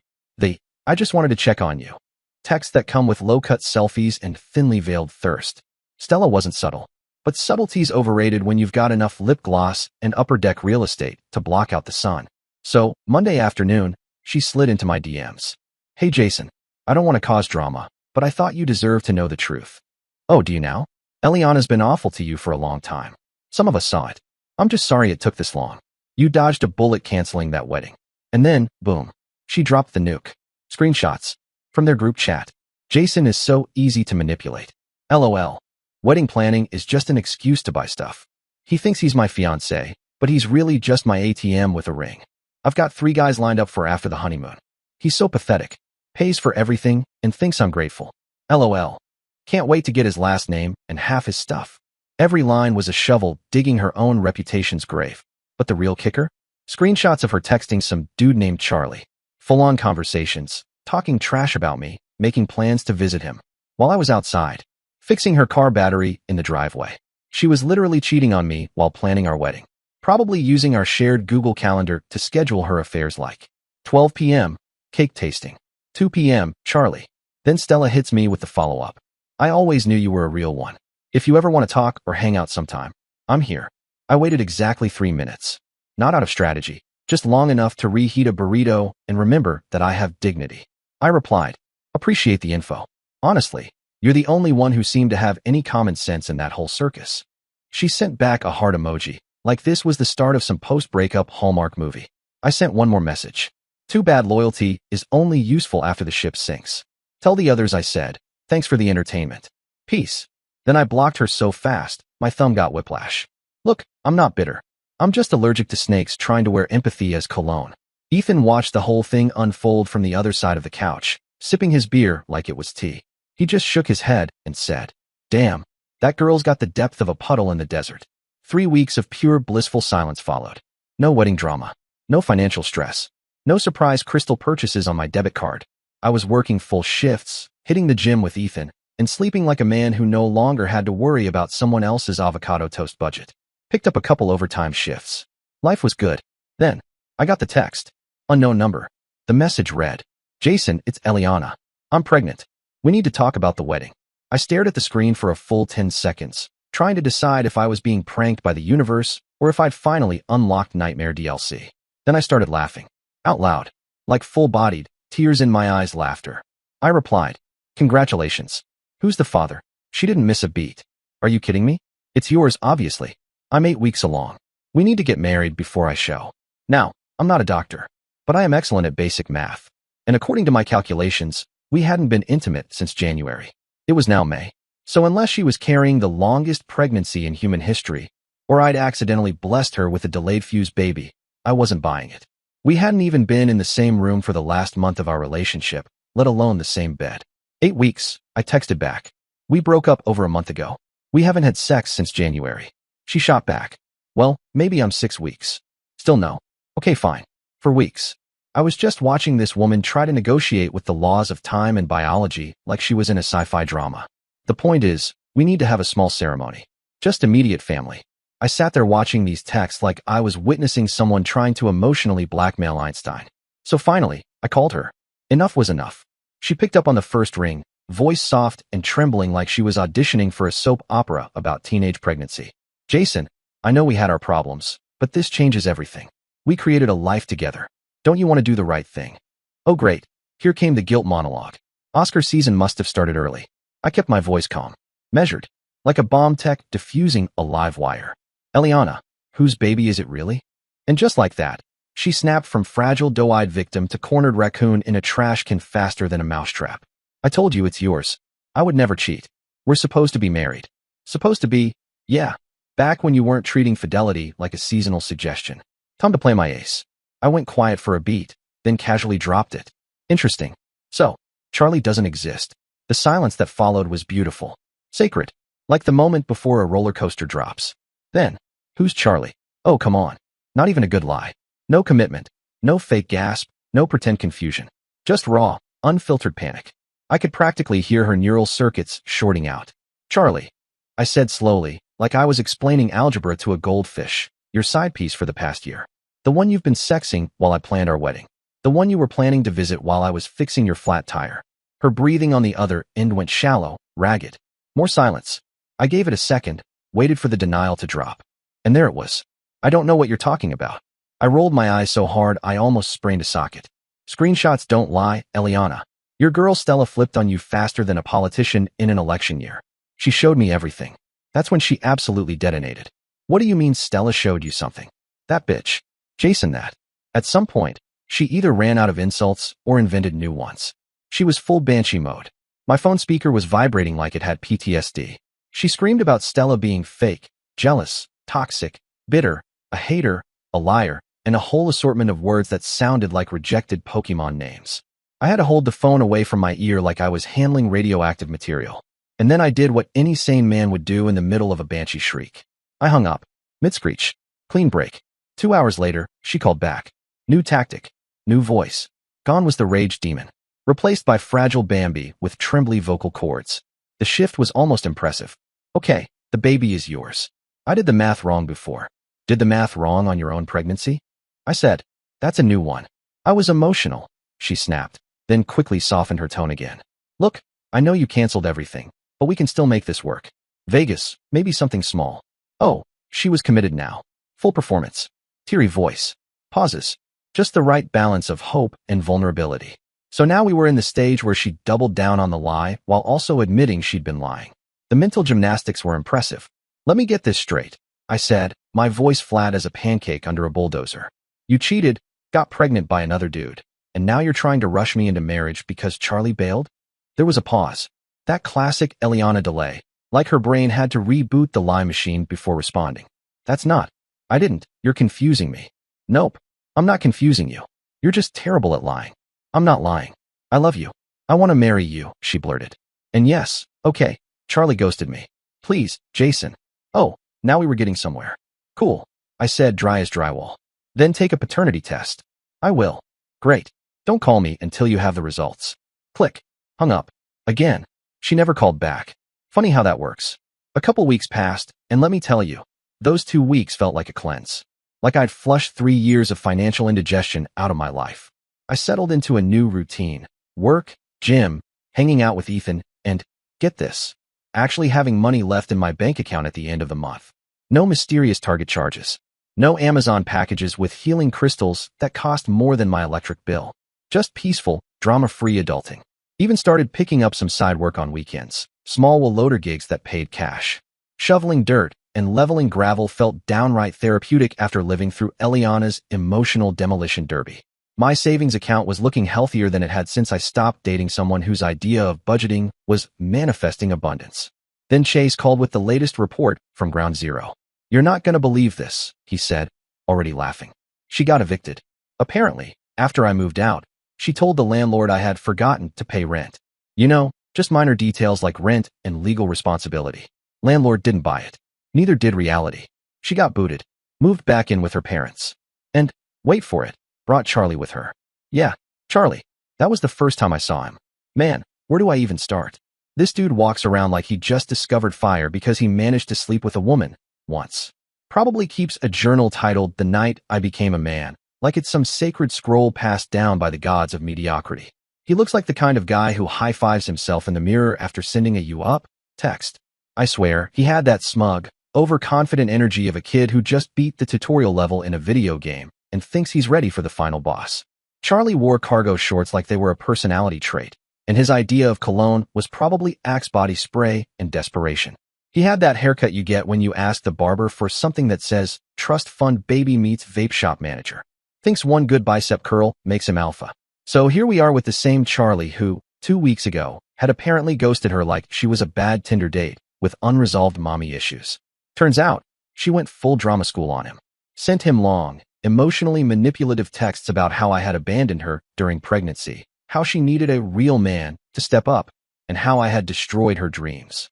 "I just wanted to check on you." Texts that come with low-cut selfies and thinly veiled thirst. Stella wasn't subtle. But subtlety's overrated when you've got enough lip gloss and upper deck real estate to block out the sun. So, Monday afternoon, she slid into my DMs. "Hey Jason, I don't want to cause drama, but I thought you deserved to know the truth." "Oh, do you now? Eliana's been awful to you for a long time. Some of us saw it. I'm just sorry it took this long. You dodged a bullet canceling that wedding." And then, boom, she dropped the nuke. Screenshots. From their group chat. Jason is so easy to manipulate. LOL. Wedding planning is just an excuse to buy stuff. He thinks he's my fiancé, but he's really just my ATM with a ring. I've got 3 guys lined up for after the honeymoon. He's so pathetic. Pays for everything and thinks I'm grateful. LOL. Can't wait to get his last name and half his stuff. Every line was a shovel digging her own reputation's grave. But the real kicker? Screenshots of her texting some dude named Charlie. Full-on conversations, talking trash about me, making plans to visit him. While I was outside, fixing her car battery in the driveway. She was literally cheating on me while planning our wedding. Probably using our shared Google Calendar to schedule her affairs like 12 p.m., cake tasting. 2 p.m., Charlie. Then Stella hits me with the follow-up. "I always knew you were a real one. If you ever want to talk or hang out sometime, I'm here." I waited exactly 3 minutes. Not out of strategy, just long enough to reheat a burrito and remember that I have dignity. I replied, "Appreciate the info. Honestly, you're the only one who seemed to have any common sense in that whole circus." She sent back a heart emoji, like this was the start of some post-breakup Hallmark movie. I sent one more message. "Too bad loyalty is only useful after the ship sinks. Tell the others I said, thanks for the entertainment. Peace." Then I blocked her so fast, my thumb got whiplash. Look, I'm not bitter. I'm just allergic to snakes trying to wear empathy as cologne. Ethan watched the whole thing unfold from the other side of the couch, sipping his beer like it was tea. He just shook his head and said, "Damn, that girl's got the depth of a puddle in the desert." 3 weeks of pure blissful silence followed. No wedding drama. No financial stress. No surprise crystal purchases on my debit card. I was working full shifts, hitting the gym with Ethan, and sleeping like a man who no longer had to worry about someone else's avocado toast budget. Picked up a couple overtime shifts. Life was good. Then, I got the text. Unknown number. The message read, "Jason, it's Eliana. I'm pregnant. We need to talk about the wedding." I stared at the screen for a full 10 seconds, trying to decide if I was being pranked by the universe or if I'd finally unlocked Nightmare DLC. Then I started laughing. Out loud. Like full-bodied, tears in my eyes laughter. I replied, "Congratulations. Who's the father?" She didn't miss a beat. "Are you kidding me? It's yours, obviously. I'm 8 weeks along. We need to get married before I show." Now, I'm not a doctor, but I am excellent at basic math. And according to my calculations, we hadn't been intimate since January. It was now May. So unless she was carrying the longest pregnancy in human history, or I'd accidentally blessed her with a delayed fuse baby, I wasn't buying it. We hadn't even been in the same room for the last month of our relationship, let alone the same bed. 8 weeks, I texted back. "We broke up over a month ago. We haven't had sex since January." She shot back. "Well, maybe I'm 6 weeks. Still no. Okay, fine. For weeks." I was just watching this woman try to negotiate with the laws of time and biology like she was in a sci-fi drama. The point is, we need to have a small ceremony. Just immediate family. I sat there watching these texts like I was witnessing someone trying to emotionally blackmail Einstein. So finally, I called her. Enough was enough. She picked up on the first ring, voice soft and trembling like she was auditioning for a soap opera about teenage pregnancy. "Jason, I know we had our problems, but this changes everything. We created a life together. Don't you want to do the right thing?" Oh great, here came the guilt monologue. Oscar season must have started early. I kept my voice calm, measured, like a bomb tech diffusing a live wire. "Eliana, whose baby is it really?" And just like that, She snapped from fragile, doe-eyed victim to cornered raccoon in a trash can faster than a mousetrap. I told you it's yours. I would never cheat. We're supposed to be married. Supposed to be? Yeah. Back when you weren't treating fidelity like a seasonal suggestion. Time to play my ace. I went quiet for a beat, then casually dropped it. Interesting. So, Charlie doesn't exist. The silence that followed was beautiful. Sacred. Like the moment before a roller coaster drops. Then, who's Charlie? Oh, come on. Not even a good lie. No commitment. No fake gasp. No pretend confusion. Just raw, unfiltered panic. I could practically hear her neural circuits shorting out. Charlie. I said slowly, like I was explaining algebra to a goldfish. Your side piece for the past year. The one you've been sexing while I planned our wedding. The one you were planning to visit while I was fixing your flat tire. Her breathing on the other end went shallow, ragged. More silence. I gave it a second, waited for the denial to drop. And there it was. I don't know what you're talking about. I rolled my eyes so hard I almost sprained a socket. Screenshots don't lie, Eliana. Your girl Stella flipped on you faster than a politician in an election year. She showed me everything. That's when she absolutely detonated. What do you mean Stella showed you something? That bitch. Jason that. At some point, she either ran out of insults or invented new ones. She was full banshee mode. My phone speaker was vibrating like it had PTSD. She screamed about Stella being fake, jealous, toxic, bitter, a hater, a liar, and a whole assortment of words that sounded like rejected Pokemon names. I had to hold the phone away from my ear like I was handling radioactive material. And then I did what any sane man would do in the middle of a banshee shriek. I hung up. Mid-screech. Clean break. 2 hours later, she called back. New tactic. New voice. Gone was the rage demon. Replaced by fragile Bambi with trembly vocal cords. The shift was almost impressive. Okay, the baby is yours. I did the math wrong before. Did the math wrong on your own pregnancy? I said, that's a new one. I was emotional, she snapped, then quickly softened her tone again. Look, I know you canceled everything, but we can still make this work. Vegas, maybe something small. Oh, she was committed now. Full performance. Teary voice. Pauses. Just the right balance of hope and vulnerability. So now we were in the stage where she doubled down on the lie while also admitting she'd been lying. The mental gymnastics were impressive. Let me get this straight, I said, my voice flat as a pancake under a bulldozer. You cheated, got pregnant by another dude, and now you're trying to rush me into marriage because Charlie bailed? There was a pause. That classic Eliana delay, like her brain had to reboot the lie machine before responding. That's not. I didn't. You're confusing me. Nope. I'm not confusing you. You're just terrible at lying. I'm not lying. I love you. I want to marry you, she blurted. And yes, okay, Charlie ghosted me. Please, Jason. Oh, now we were getting somewhere. Cool, I said, dry as drywall. Then take a paternity test. I will. Great. Don't call me until you have the results. Click. Hung up. Again. She never called back. Funny how that works. A couple weeks passed, and let me tell you, those 2 weeks felt like a cleanse. Like I'd flushed 3 years of financial indigestion out of my life. I settled into a new routine. Work, gym, hanging out with Ethan, and, get this, actually having money left in my bank account at the end of the month. No mysterious Target charges. No Amazon packages with healing crystals that cost more than my electric bill. Just peaceful, drama-free adulting. Even started picking up some side work on weekends. Small will-loader gigs that paid cash. Shoveling dirt and leveling gravel felt downright therapeutic after living through Eliana's emotional demolition derby. My savings account was looking healthier than it had since I stopped dating someone whose idea of budgeting was manifesting abundance. Then Chase called with the latest report from Ground Zero. You're not gonna believe this, he said, already laughing. She got evicted. Apparently, after I moved out, she told the landlord I had forgotten to pay rent. You know, just minor details like rent and legal responsibility. Landlord didn't buy it. Neither did reality. She got booted, moved back in with her parents. And, wait for it, brought Charlie with her. Yeah, Charlie. That was the first time I saw him. Man, where do I even start? This dude walks around like he just discovered fire because he managed to sleep with a woman once. Probably keeps a journal titled The Night I Became a Man, like it's some sacred scroll passed down by the gods of mediocrity. He looks like the kind of guy who high-fives himself in the mirror after sending a "you up" text. I swear, he had that smug, overconfident energy of a kid who just beat the tutorial level in a video game and thinks he's ready for the final boss. Charlie wore cargo shorts like they were a personality trait, and his idea of cologne was probably Axe body spray and desperation. He had that haircut you get when you ask the barber for something that says, Trust Fund Baby Meets Vape Shop Manager. Thinks one good bicep curl makes him alpha. So here we are with the same Charlie who, 2 weeks ago, had apparently ghosted her like she was a bad Tinder date with unresolved mommy issues. Turns out, she went full drama school on him. Sent him long, emotionally manipulative texts about how I had abandoned her during pregnancy, how she needed a real man to step up, and how I had destroyed her dreams.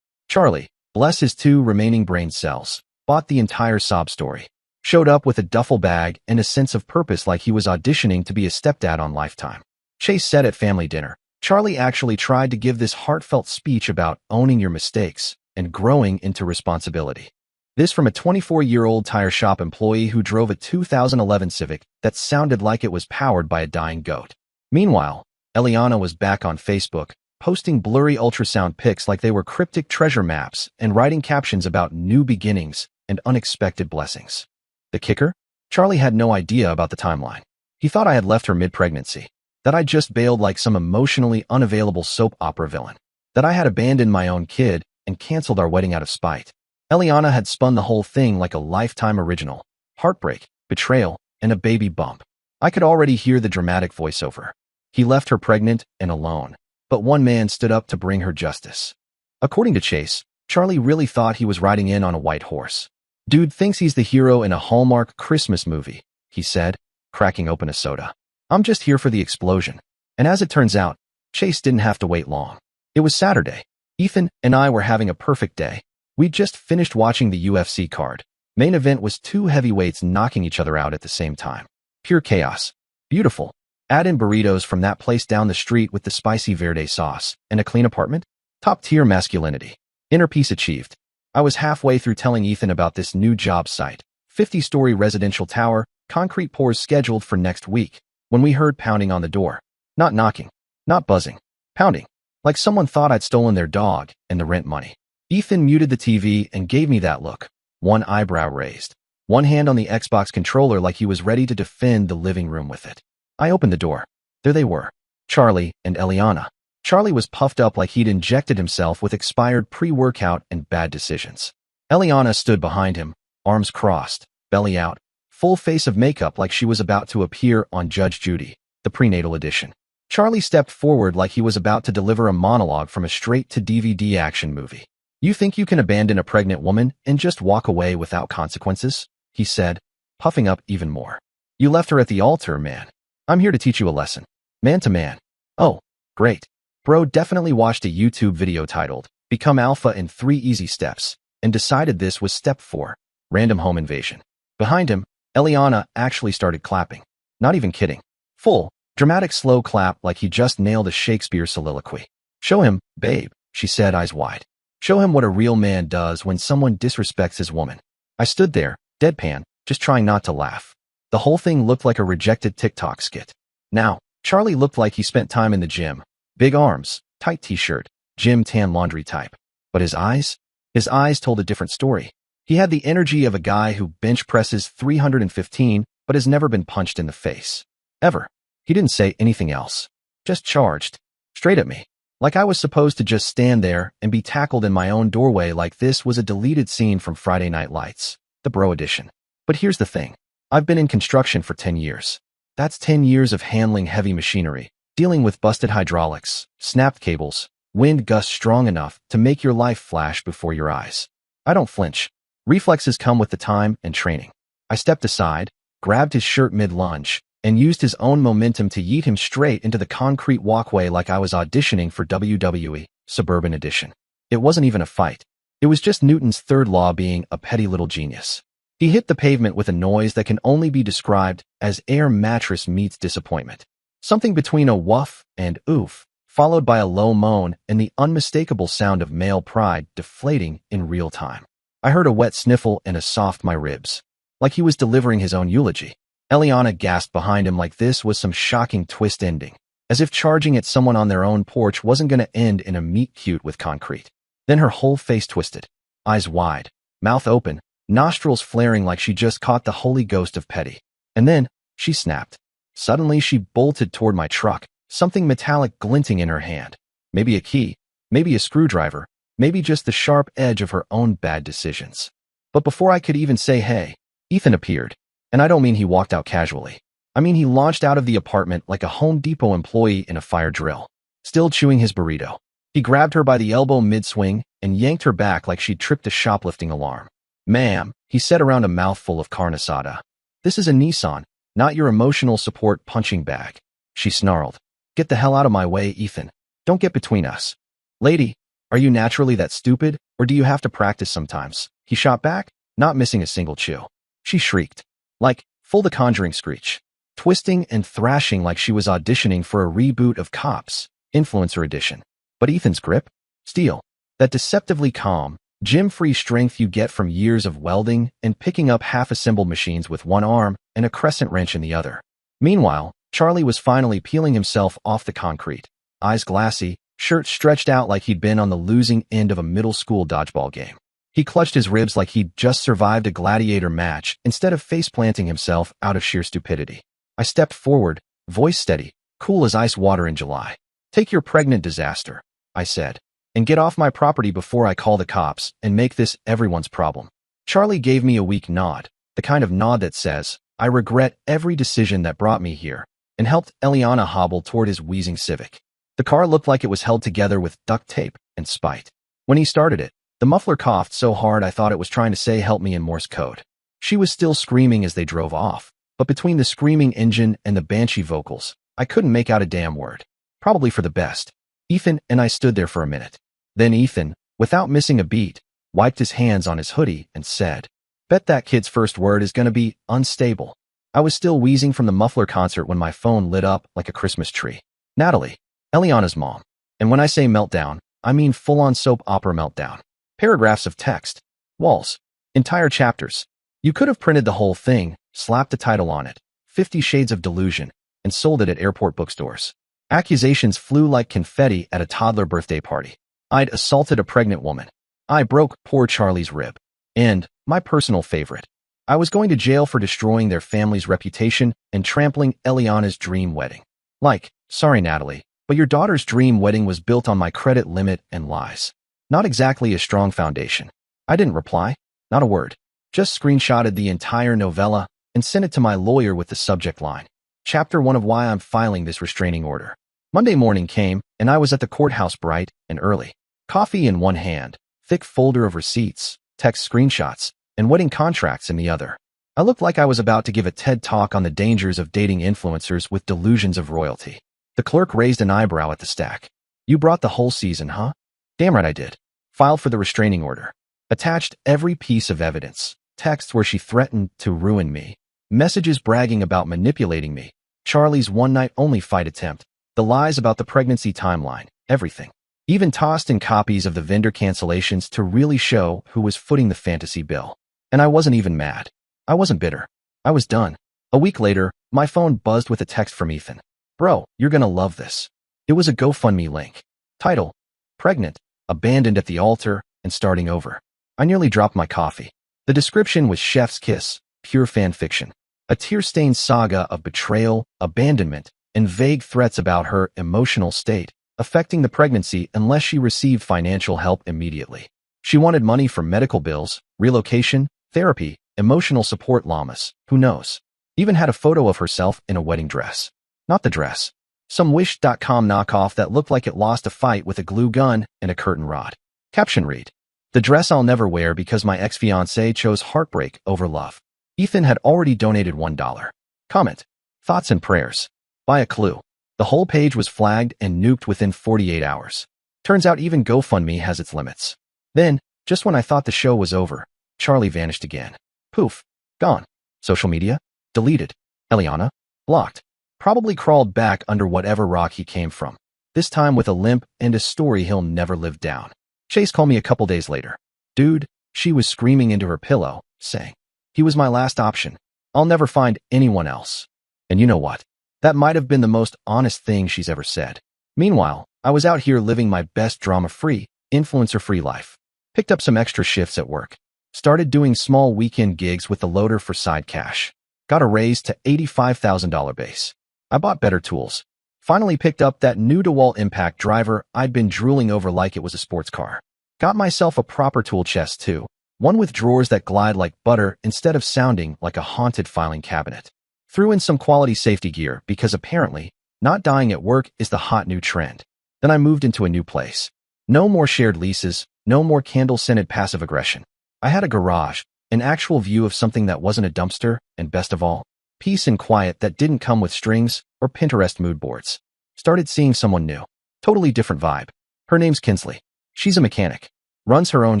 Charlie, bless his 2 remaining brain cells, bought the entire sob story. Showed up with a duffel bag and a sense of purpose like he was auditioning to be a stepdad on Lifetime. Chase said at family dinner, Charlie actually tried to give this heartfelt speech about owning your mistakes and growing into responsibility. This from a 24-year-old tire shop employee who drove a 2011 Civic that sounded like it was powered by a dying goat. Meanwhile, Eliana was back on Facebook, posting blurry ultrasound pics like they were cryptic treasure maps and writing captions about new beginnings and unexpected blessings. The kicker? Charlie had no idea about the timeline. He thought I had left her mid-pregnancy, that I just bailed like some emotionally unavailable soap opera villain, that I had abandoned my own kid and canceled our wedding out of spite. Eliana had spun the whole thing like a Lifetime original. Heartbreak, betrayal, and a baby bump. I could already hear the dramatic voiceover. He left her pregnant and alone, but one man stood up to bring her justice. According to Chase, Charlie really thought he was riding in on a white horse. Dude thinks he's the hero in a Hallmark Christmas movie, he said, cracking open a soda. I'm just here for the explosion. And as it turns out, Chase didn't have to wait long. It was Saturday. Ethan and I were having a perfect day. We'd just finished watching the UFC card. Main event was 2 heavyweights knocking each other out at the same time. Pure chaos. Beautiful. Add in burritos from that place down the street with the spicy verde sauce and a clean apartment. Top-tier masculinity. Inner peace achieved. I was halfway through telling Ethan about this new job site, 50-story residential tower, concrete pours scheduled for next week, when we heard pounding on the door. Not knocking, not buzzing, pounding, like someone thought I'd stolen their dog and the rent money. Ethan muted the TV and gave me that look, one eyebrow raised, one hand on the Xbox controller like he was ready to defend the living room with it. I opened the door. There they were, Charlie and Eliana. Charlie was puffed up like he'd injected himself with expired pre-workout and bad decisions. Eliana stood behind him, arms crossed, belly out, full face of makeup like she was about to appear on Judge Judy, the prenatal edition. Charlie stepped forward like he was about to deliver a monologue from a straight-to-DVD action movie. You think you can abandon a pregnant woman and just walk away without consequences? He said, puffing up even more. You left her at the altar, man. I'm here to teach you a lesson. Man to man. Oh, great. Bro definitely watched a YouTube video titled, Become Alpha in 3 Easy Steps, and decided this was step 4, random home invasion. Behind him, Eliana actually started clapping. Not even kidding. Full, dramatic slow clap like he just nailed a Shakespeare soliloquy. Show him, babe, she said, eyes wide. Show him what a real man does when someone disrespects his woman. I stood there, deadpan, just trying not to laugh. The whole thing looked like a rejected TikTok skit. Now, Charlie looked like he spent time in the gym. Big arms, tight t-shirt, gym tan laundry type. But his eyes? His eyes told a different story. He had the energy of a guy who bench presses 315 but has never been punched in the face. Ever. He didn't say anything else. Just charged. Straight at me. Like I was supposed to just stand there and be tackled in my own doorway like this was a deleted scene from Friday Night Lights, the bro edition. But here's the thing. I've been in construction for 10 years. That's 10 years of handling heavy machinery, dealing with busted hydraulics, snapped cables, wind gusts strong enough to make your life flash before your eyes. I don't flinch. Reflexes come with the time and training. I stepped aside, grabbed his shirt mid-lunge, and used his own momentum to yeet him straight into the concrete walkway like I was auditioning for WWE, Suburban Edition. It wasn't even a fight. It was just Newton's third law being a petty little genius. He hit the pavement with a noise that can only be described as air mattress meets disappointment. Something between a woof and oof, followed by a low moan and the unmistakable sound of male pride deflating in real time. I heard a wet sniffle and a soft my ribs, like he was delivering his own eulogy. Eliana gasped behind him like this was some shocking twist ending, as if charging at someone on their own porch wasn't going to end in a meet-cute with concrete. Then her whole face twisted, eyes wide, mouth open, nostrils flaring like she just caught the holy ghost of petty. And then, she snapped. Suddenly she bolted toward my truck, something metallic glinting in her hand. Maybe a key, maybe a screwdriver, maybe just the sharp edge of her own bad decisions. But before I could even say hey, Ethan appeared. And I don't mean he walked out casually. I mean, he launched out of the apartment like a Home Depot employee in a fire drill, still chewing his burrito. He grabbed her by the elbow mid-swing and yanked her back like she'd tripped a shoplifting alarm. "Ma'am," he said around a mouthful of carne asada. "This is a Nissan, not your emotional support punching bag." She snarled. "Get the hell out of my way, Ethan. Don't get between us." "Lady, are you naturally that stupid, or do you have to practice sometimes?" He shot back, not missing a single chew. She shrieked. Like, full The Conjuring screech. Twisting and thrashing like she was auditioning for a reboot of Cops, Influencer Edition. But Ethan's grip? Steel. That deceptively calm, gym-free strength you get from years of welding and picking up half-assembled machines with one arm and a crescent wrench in the other. Meanwhile, Charlie was finally peeling himself off the concrete. Eyes glassy, shirt stretched out like he'd been on the losing end of a middle school dodgeball game. He clutched his ribs like he'd just survived a gladiator match instead of face-planting himself out of sheer stupidity. I stepped forward, voice steady, cool as ice water in July. "Take your pregnant disaster," I said, "and get off my property before I call the cops and make this everyone's problem." Charlie gave me a weak nod, the kind of nod that says, "I regret every decision that brought me here," and helped Eliana hobble toward his wheezing Civic. The car looked like it was held together with duct tape and spite. When he started it, the muffler coughed so hard I thought it was trying to say help me in Morse code. She was still screaming as they drove off, but between the screaming engine and the banshee vocals, I couldn't make out a damn word. Probably for the best. Ethan and I stood there for a minute. Then Ethan, without missing a beat, wiped his hands on his hoodie and said, "Bet that kid's first word is gonna be unstable." I was still wheezing from the muffler concert when my phone lit up like a Christmas tree. Natalie, Eliana's mom. And when I say meltdown, I mean full-on soap opera meltdown. Paragraphs of text. Walls. Entire chapters. You could have printed the whole thing, slapped a title on it, 50 Shades of Delusion, and sold it at airport bookstores. Accusations flew like confetti at a toddler birthday party. I'd assaulted a pregnant woman. I broke poor Charlie's rib. And, my personal favorite, I was going to jail for destroying their family's reputation and trampling Eliana's dream wedding. Like, sorry Natalie, but your daughter's dream wedding was built on my credit limit and lies. Not exactly a strong foundation. I didn't reply. Not a word. Just screenshotted the entire novella and sent it to my lawyer with the subject line, Chapter 1 of why I'm filing this restraining order. Monday morning came, and I was at the courthouse bright and early. Coffee in one hand, thick folder of receipts, text screenshots, and wedding contracts in the other. I looked like I was about to give a TED talk on the dangers of dating influencers with delusions of royalty. The clerk raised an eyebrow at the stack. "You brought the whole season, huh?" "Damn right I did." Filed for the restraining order. Attached every piece of evidence. Texts where she threatened to ruin me. Messages bragging about manipulating me. Charlie's one-night-only fight attempt. The lies about the pregnancy timeline. Everything. Even tossed in copies of the vendor cancellations to really show who was footing the fantasy bill. And I wasn't even mad. I wasn't bitter. I was done. A week later, my phone buzzed with a text from Ethan. "Bro, you're gonna love this." It was a GoFundMe link. Title: Pregnant, Abandoned at the Altar, and Starting Over. I nearly dropped my coffee. The description was chef's kiss, pure fan fiction. A tear-stained saga of betrayal, abandonment, and vague threats about her emotional state, affecting the pregnancy unless she received financial help immediately. She wanted money for medical bills, relocation, therapy, emotional support llamas, who knows. Even had a photo of herself in a wedding dress. Not the dress. Some Wish.com knockoff that looked like it lost a fight with a glue gun and a curtain rod. Caption read: "The dress I'll never wear because my ex-fiancé chose heartbreak over love." Ethan had already donated $1. Comment: "Thoughts and prayers." Buy a clue. The whole page was flagged and nuked within 48 hours. Turns out even GoFundMe has its limits. Then, just when I thought the show was over, Charlie vanished again. Poof. Gone. Social media? Deleted. Eliana? Blocked. Probably crawled back under whatever rock he came from. This time with a limp and a story he'll never live down. Chase called me a couple days later. "Dude," she was screaming into her pillow, saying, "he was my last option. I'll never find anyone else." And you know what? That might have been the most honest thing she's ever said. Meanwhile, I was out here living my best drama-free, influencer-free life. Picked up some extra shifts at work. Started doing small weekend gigs with the loader for side cash. Got a raise to $85,000 base. I bought better tools. Finally picked up that new DeWalt Impact driver I'd been drooling over like it was a sports car. Got myself a proper tool chest too. One with drawers that glide like butter instead of sounding like a haunted filing cabinet. Threw in some quality safety gear because apparently, not dying at work is the hot new trend. Then I moved into a new place. No more shared leases, no more candle-scented passive aggression. I had a garage, an actual view of something that wasn't a dumpster, and best of all, peace and quiet that didn't come with strings or Pinterest mood boards. Started seeing someone new. Totally different vibe. Her name's Kinsley. She's a mechanic. Runs her own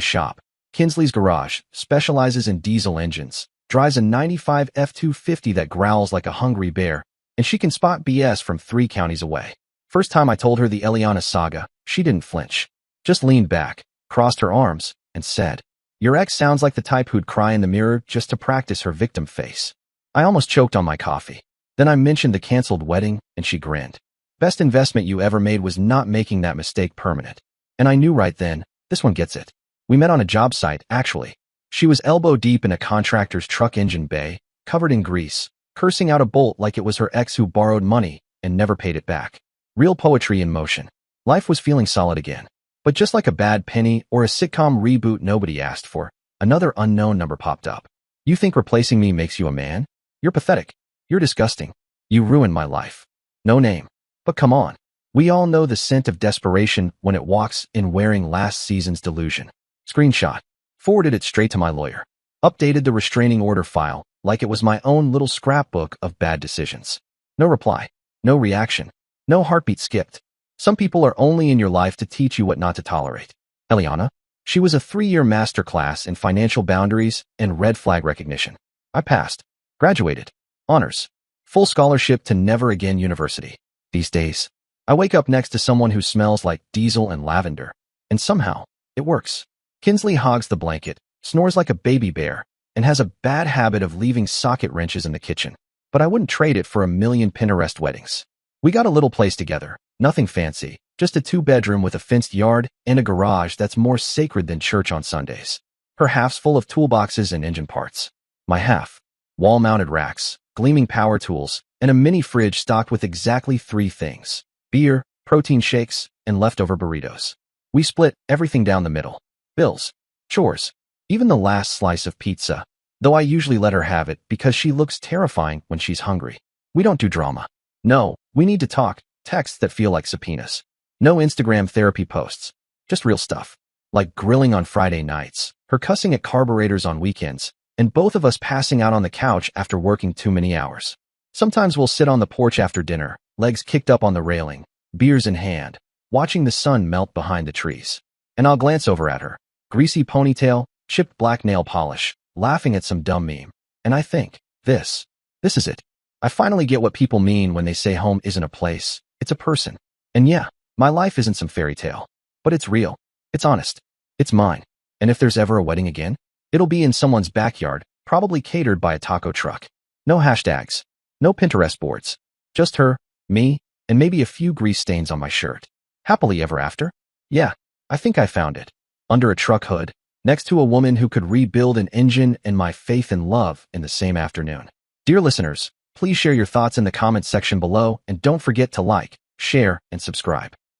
shop. Kinsley's Garage specializes in diesel engines. Drives a 95 F-250 that growls like a hungry bear, and she can spot BS from 3 counties away. First time I told her the Eliana saga, she didn't flinch. Just leaned back, crossed her arms, and said, "Your ex sounds like the type who'd cry in the mirror just to practice her victim face." I almost choked on my coffee. Then I mentioned the canceled wedding, and she grinned. Best investment you ever made was not making that mistake permanent. And I knew right then, this one gets it. We met on a job site, actually. She was elbow deep in a contractor's truck engine bay, covered in grease, cursing out a bolt like it was her ex who borrowed money and never paid it back. Real poetry in motion. Life was feeling solid again. But just like a bad penny or a sitcom reboot nobody asked for, another unknown number popped up. "You think replacing me makes you a man? You're pathetic. You're disgusting. You ruined my life." No name. But come on. We all know the scent of desperation when it walks in wearing last season's delusion. Screenshot. Forwarded it straight to my lawyer. Updated the restraining order file like it was my own little scrapbook of bad decisions. No reply. No reaction. No heartbeat skipped. Some people are only in your life to teach you what not to tolerate. Eliana. She was a 3-year masterclass in financial boundaries and red flag recognition. I passed. Graduated. Honors. Full scholarship to Never Again University. These days, I wake up next to someone who smells like diesel and lavender. And somehow, it works. Kinsley hogs the blanket, snores like a baby bear, and has a bad habit of leaving socket wrenches in the kitchen. But I wouldn't trade it for a million Pinterest weddings. We got a little place together, nothing fancy, just a 2-bedroom with a fenced yard and a garage that's more sacred than church on Sundays. Her half's full of toolboxes and engine parts. My half, wall-mounted racks, gleaming power tools, and a mini fridge stocked with exactly 3 things: beer, protein shakes, and leftover burritos. We split everything down the middle. Bills, chores, even the last slice of pizza, though I usually let her have it because she looks terrifying when she's hungry. We don't do drama. No, we need to talk, texts that feel like subpoenas. No Instagram therapy posts. Just real stuff. Like grilling on Friday nights, her cussing at carburetors on weekends, and both of us passing out on the couch after working too many hours. Sometimes we'll sit on the porch after dinner, legs kicked up on the railing, beers in hand, watching the sun melt behind the trees. And I'll glance over at her. Greasy ponytail, chipped black nail polish, laughing at some dumb meme. And I think, this is it. I finally get what people mean when they say home isn't a place, it's a person. And yeah, my life isn't some fairy tale. But it's real. It's honest. It's mine. And if there's ever a wedding again, it'll be in someone's backyard, probably catered by a taco truck. No hashtags. No Pinterest boards. Just her, me, and maybe a few grease stains on my shirt. Happily ever after? Yeah, I think I found it. Under a truck hood, next to a woman who could rebuild an engine and my faith and love in the same afternoon. Dear listeners, please share your thoughts in the comments section below and don't forget to like, share, and subscribe.